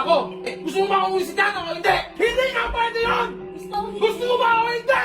ako. Gusto mo ba ako uwi si Tiana o hindi? Hindi nga pwede yun! Gusto mo ba ako hindi?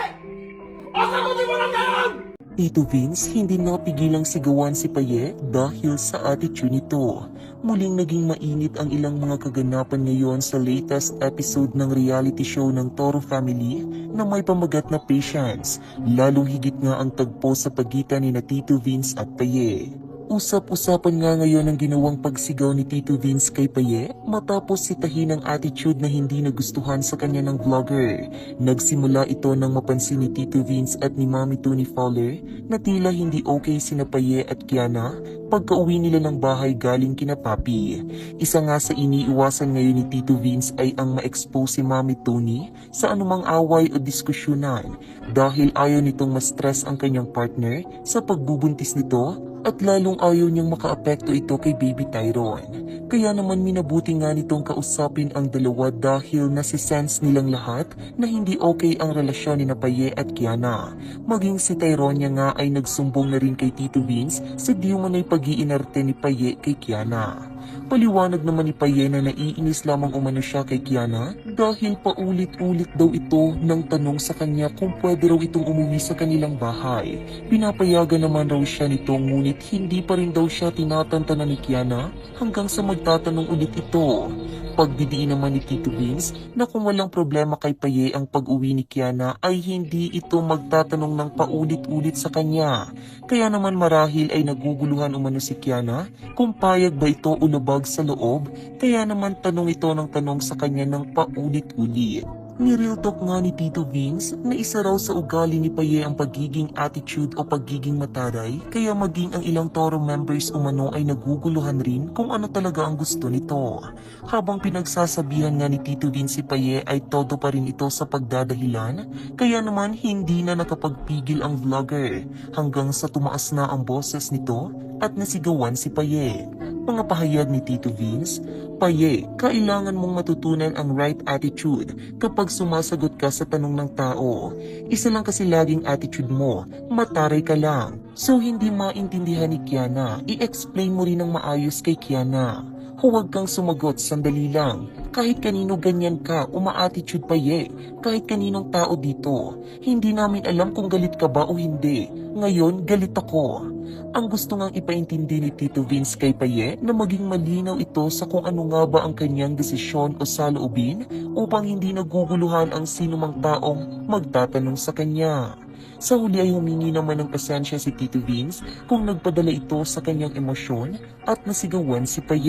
O sagutin mo lang ngayon! Tito Vince hindi napigilang sigawan si Paye dahil sa attitude nito. Muling naging mainit ang ilang mga kaganapan ngayon sa latest episode ng reality show ng Toro Family na may pamagat na Patience. Lalong higit nga ang tagpo sa pagitan ni na Tito Vince at Paye. Usap-usapan nga ngayon ang ginawang pagsigaw ni Tito Vince kay Paye matapos sitahin ang attitude na hindi nagustuhan sa kanya ng vlogger. Nagsimula ito nang mapansin ni Tito Vince at ni Mami Tony Fowler na tila hindi okay sina Paye at Kiana pagka-uwi nila ng bahay galing kina Papi. Isa nga sa iniiwasan ngayon ni Tito Vince ay ang ma-expose si Mami Tony sa anumang away o diskusyonan dahil ayaw nitong ma-stress ang kanyang partner sa pagbubuntis nito at lalong ayaw niyang makaapekto ito kay Baby Tyrone. Kaya naman minabuti nga nitong kausapin ang dalawa dahil nasisense nilang lahat na hindi okay ang relasyon ni na Paye at Kiana. Maging si Tyrone niya nga ay nagsumbong na rin kay Tito Vince sa di umanay pag-iinarte ni Paye kay Kiana. Paliwanag naman ni Paye na naiinis lamang umano siya kay Kiana dahil paulit-ulit daw ito ng tanong sa kanya kung pwede raw itong umuwi sa kanilang bahay. Pinapayagan naman raw siya nito ngunit hindi pa rin daw siya tinatantanan ni Kiana hanggang sa magtatanong ulit ito. Pagdidiin naman ni Tito Vince na kung walang problema kay Paye ang pag-uwi ni Kiana ay hindi ito magtatanong ng paulit-ulit sa kanya. Kaya naman marahil ay naguguluhan umano si Kiana kung payag ba ito o labag sa loob, kaya naman tanong ito ng tanong sa kanya ng paulit-ulit. Ni-real talk nga ni Tito Vince na isa raw sa ugali ni Paye ang pagiging attitude o pagiging mataray, kaya maging ang ilang Toro members umano ay naguguluhan rin kung ano talaga ang gusto nito. Habang pinagsasabihan nga ni Tito Vince si Paye ay todo pa rin ito sa pagdadahilan, kaya naman hindi na nakapagpigil ang vlogger hanggang sa tumaas na ang boses nito at nasigawan si Paye. Mga pahayag ni Tito Vince, Paye, kailangan mong matutunan ang right attitude kapag sumasagot ka sa tanong ng tao. Isa lang kasi laging attitude mo, mataray ka lang. So hindi maintindihan ni Kiana, i-explain mo rin ng maayos kay Kiana. Huwag kang sumagot, sandali lang. Kahit kanino ganyan ka, uma-attitude Paye. Kahit kaninong tao dito. Hindi namin alam kung galit ka ba o hindi. Ngayon, galit ako. Ang gusto ngang ipaintindi ni Tito Vince kay Paye na maging malinaw ito sa kung ano nga ba ang kanyang desisyon o saloobin upang hindi naguguluhan ang sinumang taong magtatanong sa kanya. Sa huli ay humingi naman ng pasensya si Tito Vince kung nagpadala ito sa kanyang emosyon at nasigawan si Paye.